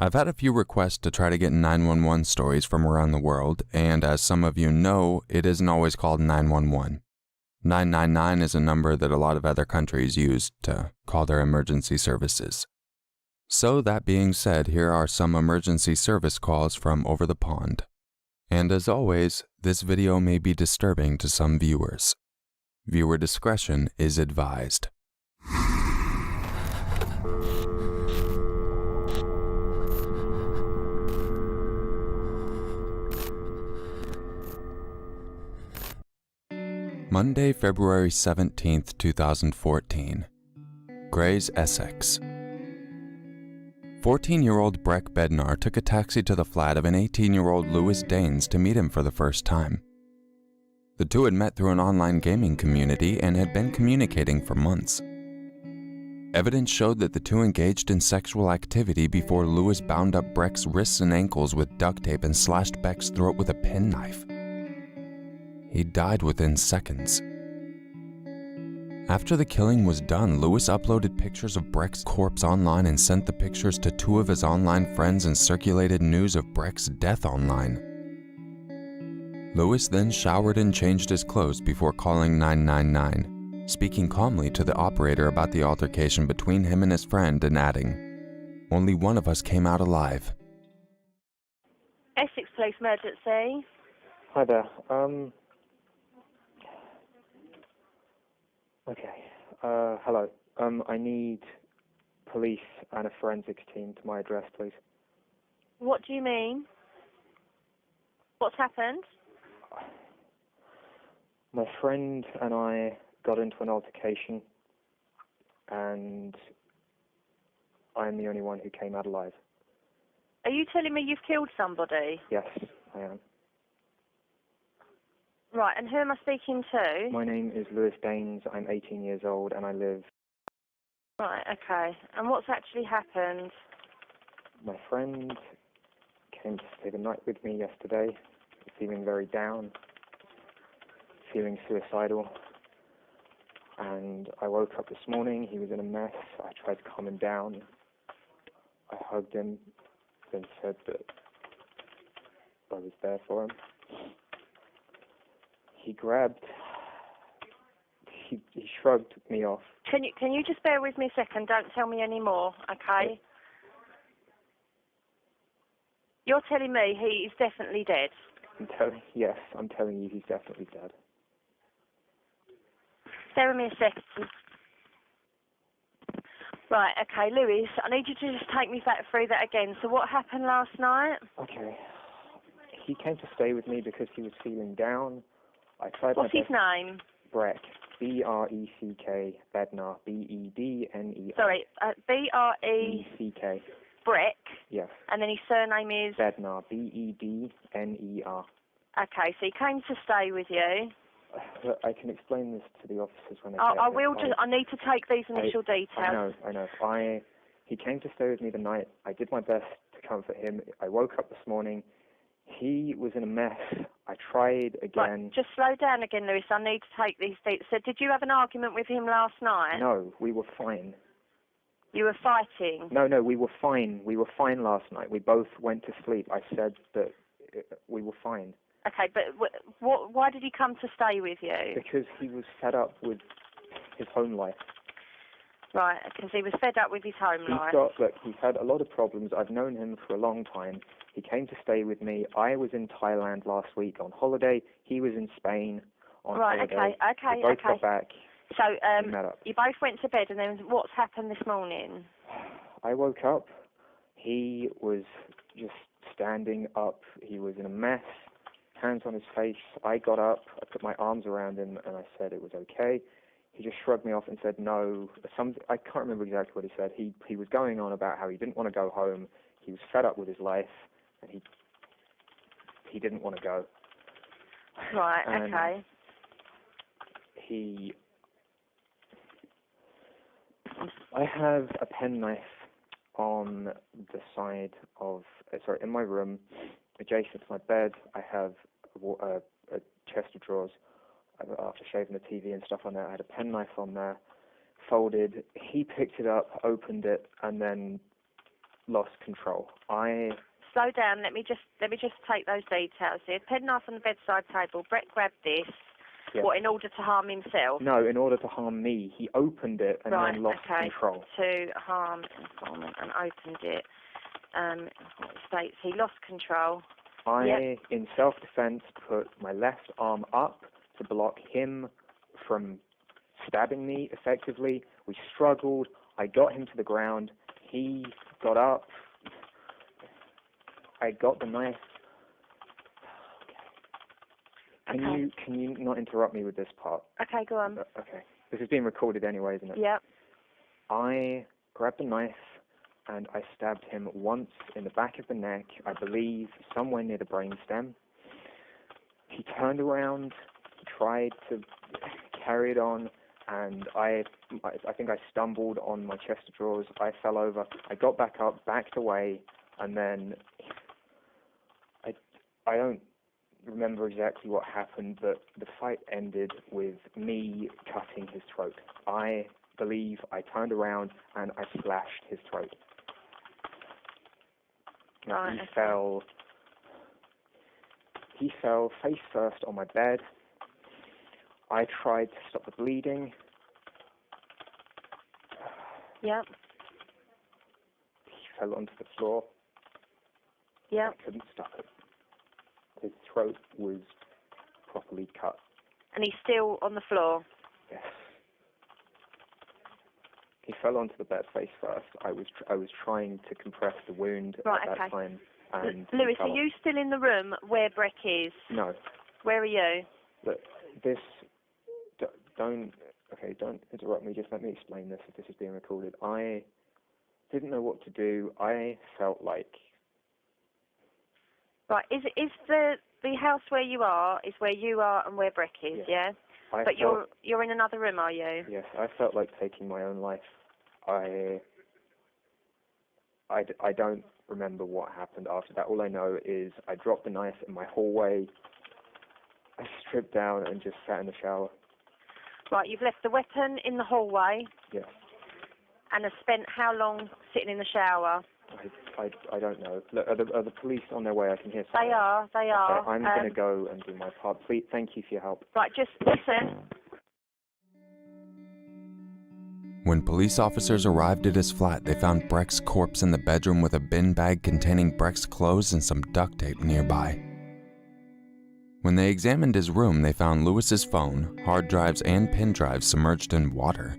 I've had a few requests to try to get 911 stories from around the world, and as some of you know, it isn't always called 911. 999 is a number that a lot of other countries use to call their emergency services. So that being said, here are some emergency service calls from over the pond. And as always, this video may be disturbing to some viewers. Viewer discretion is advised. Monday, February 17th, 2014. Grays, Essex. 14-year-old Breck Bednar took a taxi to the flat of an 18-year-old Lewis Daines to meet him for the first time. The two had met through an online gaming community and had been communicating for months. Evidence showed that the two engaged in sexual activity before Lewis bound up Breck's wrists and ankles with duct tape and slashed Beck's throat with a penknife. He died within seconds. After the killing was done, Lewis uploaded pictures of Breck's corpse online and sent the pictures to two of his online friends and circulated news of Breck's death online. Lewis then showered and changed his clothes before calling 999, speaking calmly to the operator about the altercation between him and his friend and adding, "Only one of us came out alive." Essex Police Emergency. Hi there. Okay. Hello. I need police and a forensics team to my address, please. What do you mean? What's happened? My friend and I got into an altercation, and I'm the only one who came out alive. Are you telling me you've killed somebody? Yes, I am. Right, and who am I speaking to? My name is Lewis Daines. I'm 18 years old, and I live... Right, okay. And what's actually happened? My friend came to stay the night with me yesterday, feeling very down, feeling suicidal. And I woke up this morning, he was in a mess. I tried to calm him down. I hugged him, then said that I was there for him. He shrugged me off. Can you just bear with me a second? Don't tell me any more, okay? You're telling me he is definitely dead? Yes, I'm telling you he's definitely dead. Bear with me a second. Right, okay, Lewis, I need you to just take me back through that again. So what happened last night? Okay. He came to stay with me because he was feeling down. What's his name? Breck. B-R-E-C-K. Bednar. B-E-D-N-E-R. Sorry, B-R-E... Breck? Yes. And then his surname is? Bednar. B-E-D-N-E-R. Okay, so he came to stay with you. I can explain this to the officers when they I need to take these initial details. I know. He came to stay with me the night. I did my best to comfort him. I woke up this morning. He was in a mess. I tried again. Right, just slow down again, Lewis. I need to take these details. So did you have an argument with him last night? No, we were fine. You were fighting? No, we were fine. We were fine last night. We both went to sleep. I said that we were fine. Okay, but why did he come to stay with you? Because he was fed up with his home life. Right, because he was fed up with his home life. He's had a lot of problems. I've known him for a long time. He came to stay with me. I was in Thailand last week on holiday. He was in Spain on holiday. Right, okay. We both got back. So, we met up. You both went to bed, and then what's happened this morning? I woke up. He was just standing up. He was in a mess, hands on his face. I got up. I put my arms around him, and I said it was okay. He just shrugged me off and said no. I can't remember exactly what he said. He was going on about how he didn't want to go home. He was fed up with his life, and he didn't want to go. Right, and okay. I have a penknife on the side of, in my room, adjacent to my bed. I have a chest of drawers. After shaving the TV and stuff on there, I had a penknife on there, folded. He picked it up, opened it, and then lost control. Slow down. Let me just take those details here. Penknife on the bedside table. Breck grabbed this. Yes. What, in order to harm himself? No, in order to harm me. He opened it and then lost control. To harm informant and opened it. What states he lost control. In self-defense, put my left arm up to block him from stabbing me effectively. We struggled. I got him to the ground. He got up. I got the knife. Can you not interrupt me with this part? Okay, go on. Okay. This is being recorded anyway, isn't it? Yep. I grabbed the knife and I stabbed him once in the back of the neck, I believe somewhere near the brainstem. He turned around, tried to carry it on, and I think I stumbled on my chest of drawers. I fell over. I got back up, backed away, and then I don't remember exactly what happened, but the fight ended with me cutting his throat. I believe I turned around and I slashed his throat. Right. He fell face first on my bed. I tried to stop the bleeding. Yep. He fell onto the floor. Yep. I couldn't stop it. His throat was properly cut. And he's still on the floor? Yes. He fell onto the bed face first. I was trying to compress the wound at that time. And Lewis, are you still in the room where Breck is? No. Where are you? Look, don't interrupt me. Just let me explain this if this is being recorded. I didn't know what to do. I felt like... Right, is the house where you are, is where you are and where Breck is, yeah? But you're in another room, are you? Yes, I felt like taking my own life. I don't remember what happened after that. All I know is I dropped the knife in my hallway. I stripped down and just sat in the shower. Right, you've left the weapon in the hallway. Yes. And have spent how long sitting in the shower? I don't know. Look, are the police on their way? I can hear something. They are. Okay, I'm going to go and do my part. Please, thank you for your help. Right, just listen. When police officers arrived at his flat, they found Breck's corpse in the bedroom with a bin bag containing Breck's clothes and some duct tape nearby. When they examined his room, they found Lewis's phone, hard drives, and pen drives submerged in water.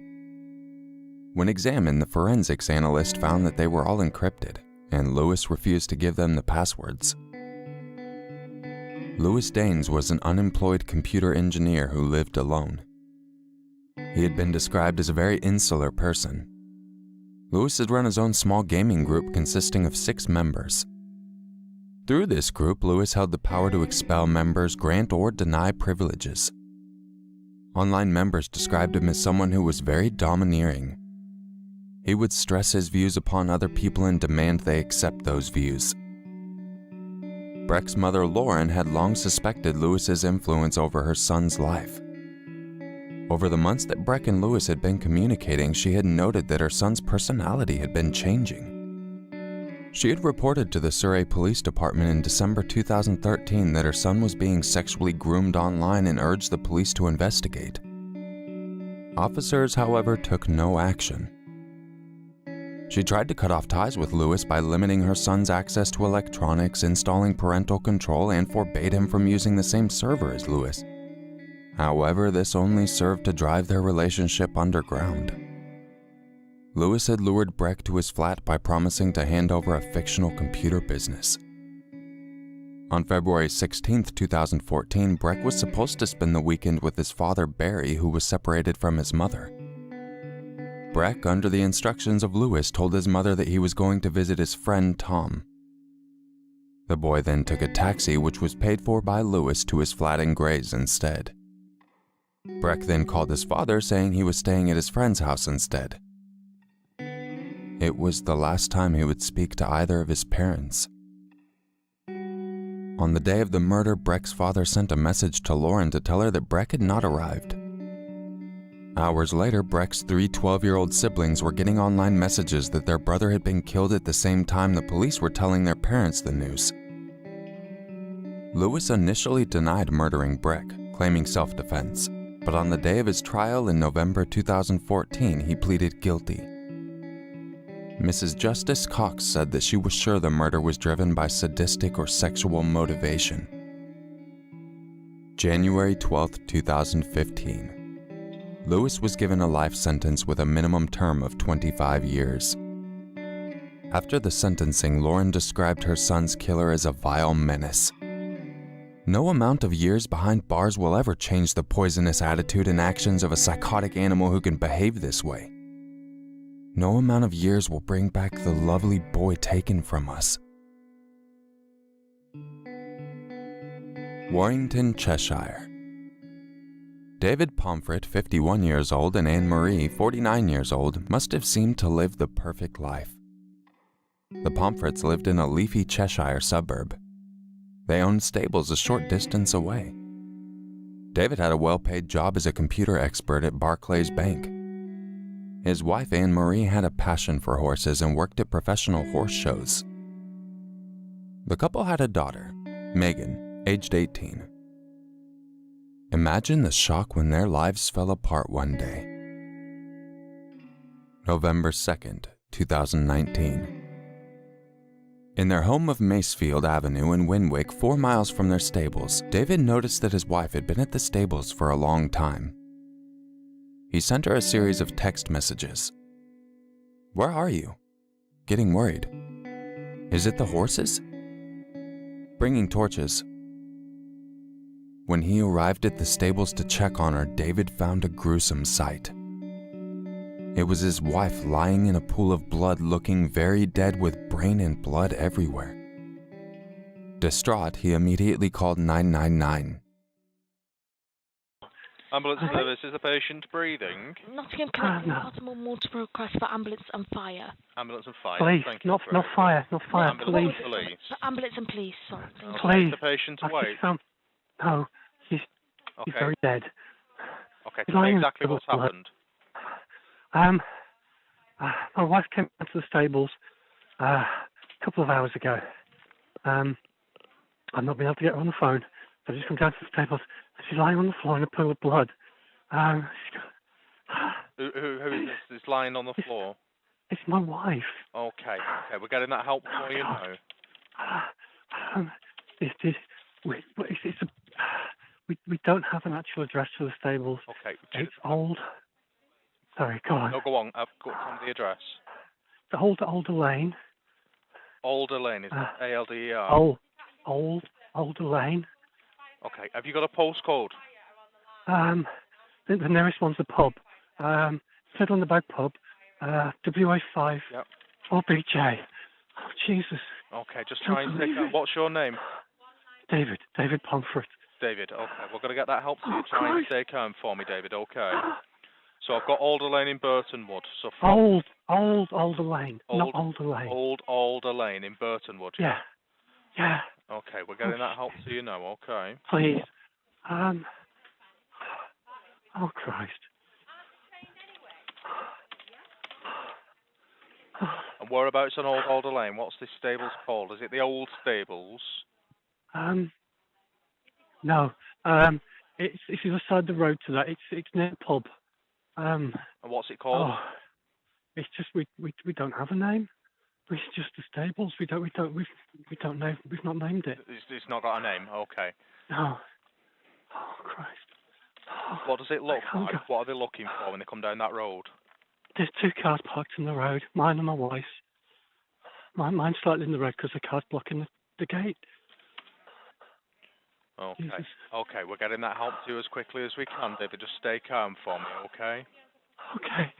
When examined, the forensics analyst found that they were all encrypted, and Lewis refused to give them the passwords. Lewis Daines was an unemployed computer engineer who lived alone. He had been described as a very insular person. Lewis had run his own small gaming group consisting of 6 members. Through this group, Lewis held the power to expel members, grant or deny privileges. Online members described him as someone who was very domineering. He would stress his views upon other people and demand they accept those views. Breck's mother, Lauren, had long suspected Lewis's influence over her son's life. Over the months that Breck and Lewis had been communicating, she had noted that her son's personality had been changing. She had reported to the Surrey Police Department in December 2013 that her son was being sexually groomed online and urged the police to investigate. Officers, however, took no action. She tried to cut off ties with Lewis by limiting her son's access to electronics, installing parental control, and forbade him from using the same server as Lewis. However, this only served to drive their relationship underground. Lewis had lured Breck to his flat by promising to hand over a fictional computer business. On February 16, 2014, Breck was supposed to spend the weekend with his father, Barry, who was separated from his mother. Breck, under the instructions of Lewis, told his mother that he was going to visit his friend Tom. The boy then took a taxi, which was paid for by Lewis, to his flat in Grays instead. Breck then called his father, saying he was staying at his friend's house instead. It was the last time he would speak to either of his parents. On the day of the murder, Breck's father sent a message to Lauren to tell her that Breck had not arrived. Hours later, Breck's 3 12-year-old siblings were getting online messages that their brother had been killed at the same time the police were telling their parents the news. Lewis initially denied murdering Breck, claiming self-defense, but on the day of his trial in November 2014, he pleaded guilty. Mrs. Justice Cox said that she was sure the murder was driven by sadistic or sexual motivation. January 12, 2015. Lewis was given a life sentence with a minimum term of 25 years. After the sentencing, Lauren described her son's killer as a vile menace. No amount of years behind bars will ever change the poisonous attitude and actions of a psychotic animal who can behave this way. No amount of years will bring back the lovely boy taken from us. Warrington, Cheshire. David Pomphret, 51 years old, and Anne Marie, 49 years old, must have seemed to live the perfect life. The Pomfrets lived in a leafy Cheshire suburb. They owned stables a short distance away. David had a well-paid job as a computer expert at Barclays Bank. His wife, Anne Marie, had a passion for horses and worked at professional horse shows. The couple had a daughter, Megan, aged 18. Imagine the shock when their lives fell apart one day. November 2nd, 2019. In their home of Macefield Avenue in Winwick, 4 miles from their stables, David noticed that his wife had been at the stables for a long time. He sent her a series of text messages. "Where are you? Getting worried. Is it the horses? Bringing torches." When he arrived at the stables to check on her, David found a gruesome sight. It was his wife lying in a pool of blood, looking very dead with brain and blood everywhere. Distraught, he immediately called 999. Ambulance service, is the patient breathing? Nottingham Connect, Baltimore Mortar request for ambulance and fire. Ambulance and fire. Police, Thank not you. fire, Ambulance police. and police. Ambulance and police, sorry. Okay, Please. the patient awake. No, he's Okay. very dead. Okay, He's tell me lying in exactly the what's blood. happened. My wife came down to the stables a couple of hours ago. I've not been able to get her on the phone, so I've just come down to the stables, and she's lying on the floor in a pool of blood. Who is this? Is lying on the floor? It's my wife. Okay, we're getting that help for you now. We don't have an actual address for the stables. Okay. It's old. Sorry, go on. No, go on. I've got the address. The Alder Lane. Alder Lane, is that ALDER? Alder Lane. Okay, have you got a postcode? The nearest one's a pub. Said on the back pub. WA5. Yep. 4BJ. Oh, Jesus. Okay, just try and take that. What's your name? David Pomphret. David, okay. We're going to get that help to you. Oh, Try and Christ. stay calm for me, David, okay. So I've got Alder Lane in Burtonwood. So Old Alder Lane. Not Alder Lane. Old Alder Lane in Burtonwood. Yeah. Okay, we're getting that help to you now, okay. Please. Oh, Christ. And whereabouts on Old Alder Lane? What's this stables called? Is it the old stables? No. It's the other side of the road to that. It's near the pub. And what's it called? Oh, it's just we don't have a name. It's just the stables. We don't know. We've not named it. It's not got a name. Okay. No. Oh, Christ. Oh, What does it look I can't like? go. What are they looking for when they come down that road? There's 2 cars parked in the road. Mine and my wife's. Mine's slightly in the road because the car's blocking the gate. Okay. Jesus. Okay, we're getting that help to you as quickly as we can, David. Just stay calm for me, okay? Okay.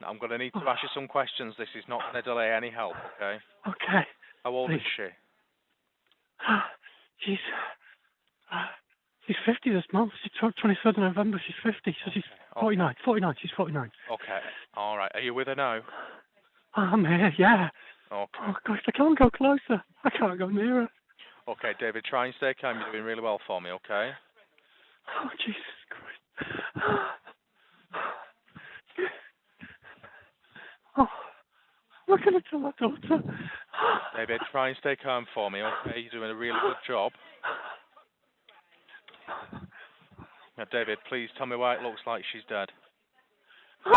Now, I'm going to need to ask you some questions. This is not going to delay any help, okay? Okay. How old is Please. she? She's 50 this month. She's 23rd of November. She's 50. So she's 49. 49. She's 49. Okay. All right. Are you with her now? I'm here. Yeah. Okay. Oh gosh, I can't go closer. I can't go near her. Okay, David, try and stay calm. You're doing really well for me, okay? Oh Jesus Christ. Oh, what can I tell my daughter? David, try and stay calm for me, okay? You're doing a really good job. Now, David, please tell me why it looks like she's dead. She's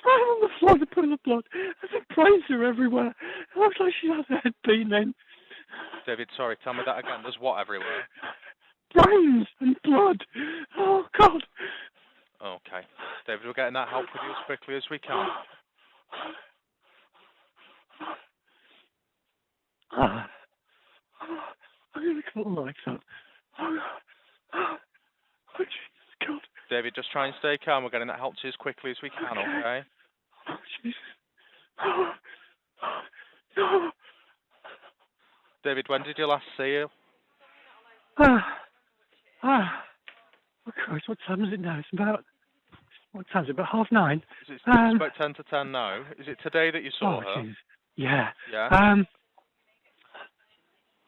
lying on the floor, the pool of blood. There's a brazier everywhere. It looks like she has her head beaten in. David, sorry, tell me that again. There's what everywhere? Brains and blood. Oh, God. Okay. David, we're getting that help with you as quickly as we can. I'm going to cut the lights up. Oh, Jesus, God. David, just try and stay calm. We're getting that help to you as quickly as we can, okay? Oh, Jesus. No. David, when did you last see her? Oh, Christ, what time is it now? What time is it? About 9:30? It's about 10 to 10 now. Is it today that you saw her? Jesus. Yeah. Yeah?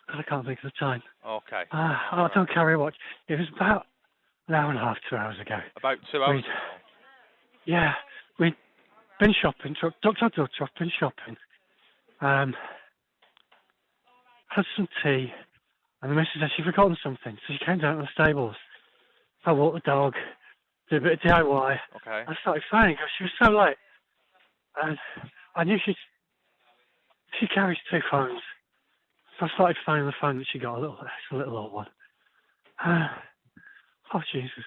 God, I can't think of the time. Okay. Don't carry a watch. It was about an hour and a half, 2 hours ago. About 2 hours ago? Yeah. We'd been shopping, took our daughter off, been shopping. Had some tea, and the missus said she'd forgotten something, so she came down to the stables. I walked the dog, did a bit of DIY. Okay. I started phoning because she was so late. And I knew she carries 2 phones. So I started phoning the phone that she got, a little old one. Oh, Jesus.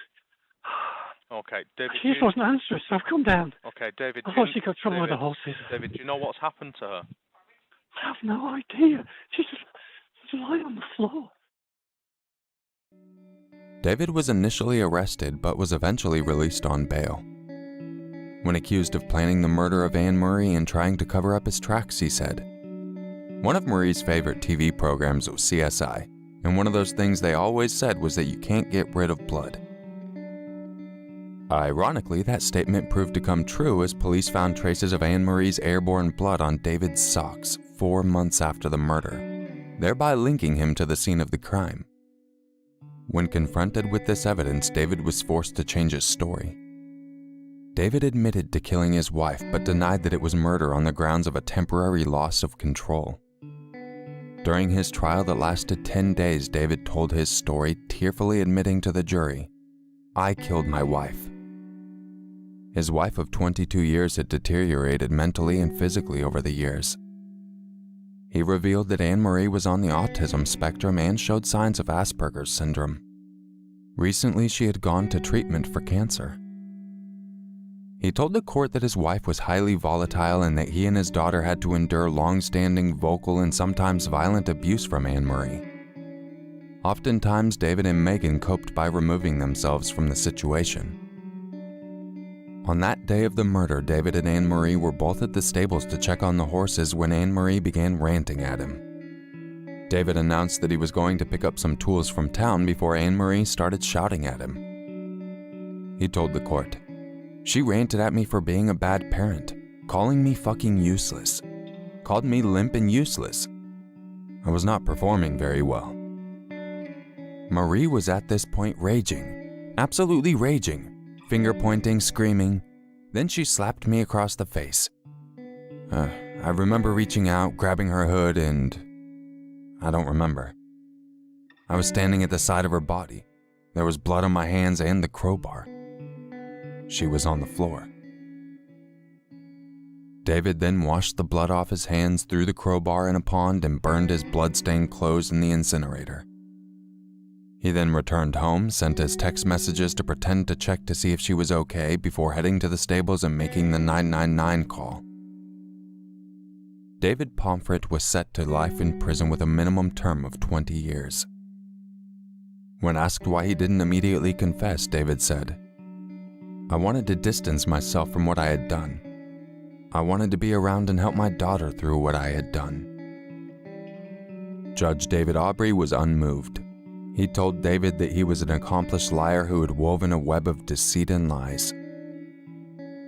Okay, David. She just wasn't answering, so I've come down. Okay, David. I thought she got trouble with the horses. David, do you know what's happened to her? I have no idea. She's lying on the floor. David was initially arrested but was eventually released on bail. When accused of planning the murder of Anne Marie and trying to cover up his tracks, he said, "One of Marie's favorite TV programs was CSI, and one of those things they always said was that you can't get rid of blood." Ironically, that statement proved to come true as police found traces of Anne Marie's airborne blood on David's socks 4 months after the murder, thereby linking him to the scene of the crime. When confronted with this evidence, David was forced to change his story. David admitted to killing his wife but denied that it was murder on the grounds of a temporary loss of control. During his trial that lasted 10 days, David told his story, tearfully admitting to the jury, "I killed my wife." His wife of 22 years had deteriorated mentally and physically over the years. He revealed that Anne Marie was on the autism spectrum and showed signs of Asperger's syndrome. Recently, she had gone to treatment for cancer. He told the court that his wife was highly volatile and that he and his daughter had to endure long-standing vocal and sometimes violent abuse from Anne Marie. Oftentimes, David and Megan coped by removing themselves from the situation. On that day of the murder, David and Anne Marie were both at the stables to check on the horses when Anne Marie began ranting at him. David announced that he was going to pick up some tools from town before Anne Marie started shouting at him. He told the court, "She ranted at me for being a bad parent, calling me fucking useless, called me limp and useless. I was not performing very well." Marie was at this point raging, absolutely raging, finger pointing, screaming. Then she slapped me across the face. I remember reaching out, grabbing her hood, and I don't remember. I was standing at the side of her body. There was blood on my hands and the crowbar. She was on the floor. David then washed the blood off his hands, threw the crowbar in a pond, and burned his blood-stained clothes in the incinerator. He then returned home, sent his text messages to pretend to check to see if she was okay before heading to the stables and making the 999 call. David Pomphret was set to life in prison with a minimum term of 20 years. When asked why he didn't immediately confess, David said, "I wanted to distance myself from what I had done. I wanted to be around and help my daughter through what I had done." Judge David Aubrey was unmoved. He told David that he was an accomplished liar who had woven a web of deceit and lies.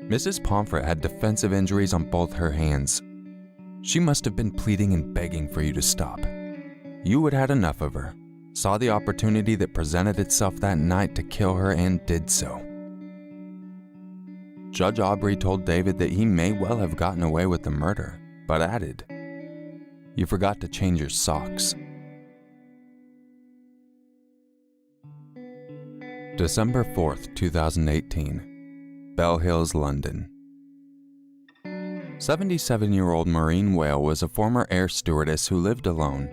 Mrs. Pomphret had defensive injuries on both her hands. She must have been pleading and begging for you to stop. You had had enough of her, saw the opportunity that presented itself that night to kill her and did so. Judge Aubrey told David that he may well have gotten away with the murder, but added, "You forgot to change your socks." December 4th, 2018, Bell Hills, London. 77-year-old Maureen Whales was a former air stewardess who lived alone.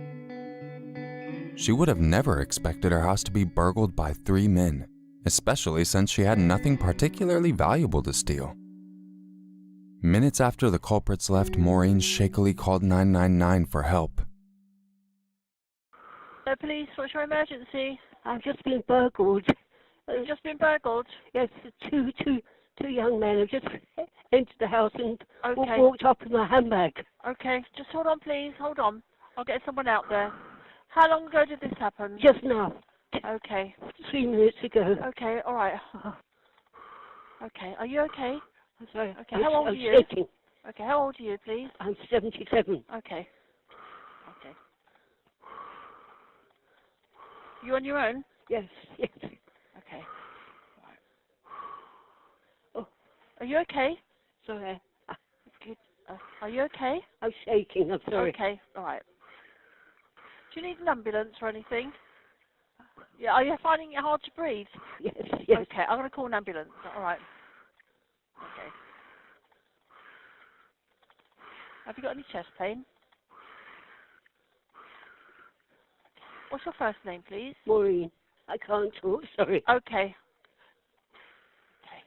She would have never expected her house to be burgled by 3 men, especially since she had nothing particularly valuable to steal. Minutes after the culprits left, Maureen shakily called 999 for help. Police, what's your emergency? I've just been burgled. You've just been burgled? Yes, two young men have just entered the house and Okay. walked up with my handbag. Okay, just hold on, please. Hold on. I'll get someone out there. How long ago did this happen? Just now. Okay. 3 minutes ago. Okay, all right. Okay, are you okay? I'm sorry. Okay, how old are you? Shaking. Okay, how old are you, please? I'm 77. Okay. Okay. You on your own? Yes, yes. Okay. Right. Oh, are you okay? Sorry. Good. Are you okay? I'm shaking, I'm sorry. Okay, all right. Do you need an ambulance or anything? Yeah, are you finding it hard to breathe? Yes, yes. Okay, I'm going to call an ambulance. All right. Okay. Have you got any chest pain? What's your first name, please? Maureen. I can't talk, sorry. Okay. Okay.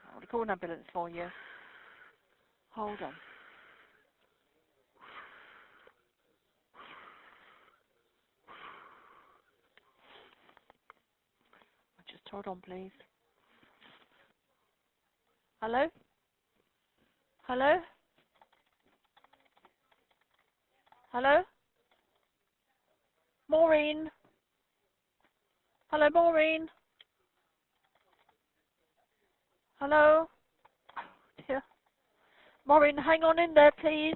I'm going to call an ambulance for you. Hold on. Just hold on, please. Hello? Hello? Hello? Maureen? Hello, Maureen? Hello? Oh, dear. Maureen, hang on in there, please.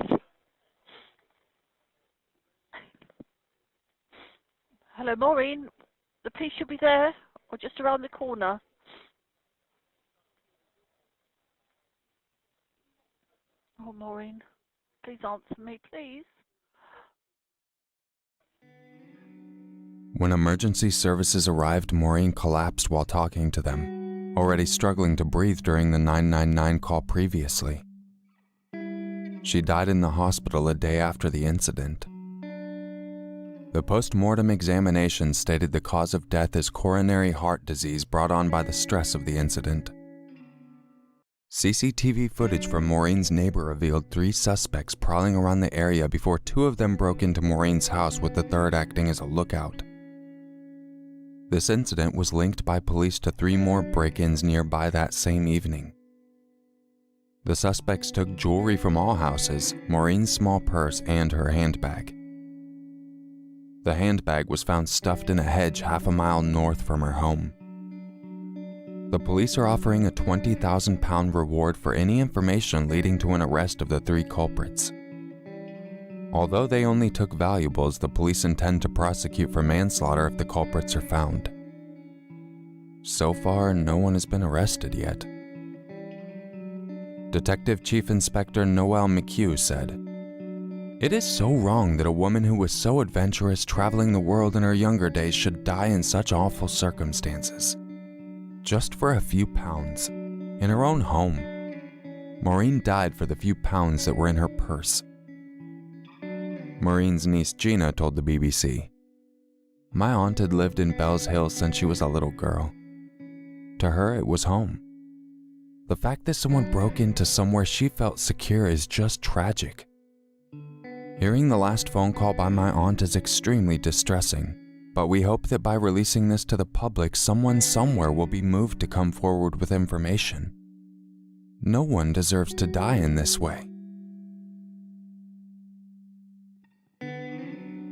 Hello, Maureen. The police should be there, or just around the corner. Oh, Maureen, please answer me, please. When emergency services arrived, Maureen collapsed while talking to them, already struggling to breathe during the 999 call previously. She died in the hospital a day after the incident. The post-mortem examination stated the cause of death is coronary heart disease brought on by the stress of the incident. CCTV footage from Maureen's neighbor revealed 3 suspects prowling around the area before 2 of them broke into Maureen's house, with the third acting as a lookout. This incident was linked by police to 3 more break-ins nearby that same evening. The suspects took jewelry from all houses, Maureen's small purse, and her handbag. The handbag was found stuffed in a hedge half a mile north from her home. The police are offering a £20,000 reward for any information leading to an arrest of the 3 culprits. Although they only took valuables, the police intend to prosecute for manslaughter if the culprits are found. So far, no one has been arrested yet. Detective Chief Inspector Noel Mcculloch said, "It is so wrong that a woman who was so adventurous traveling the world in her younger days should die in such awful circumstances. Just for a few pounds, in her own home. Maureen died for the few pounds that were in her purse." Maureen's niece Gina told the BBC, "My aunt had lived in Bells Hill since she was a little girl. To her, it was home. The fact that someone broke into somewhere she felt secure is just tragic. Hearing the last phone call by my aunt is extremely distressing, but we hope that by releasing this to the public, someone somewhere will be moved to come forward with information. No one deserves to die in this way."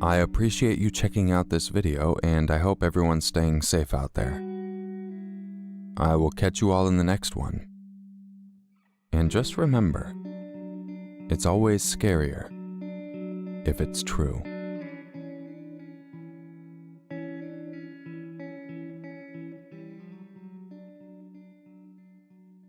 I appreciate you checking out this video, and I hope everyone's staying safe out there. I will catch you all in the next one. And just remember, it's always scarier if it's true.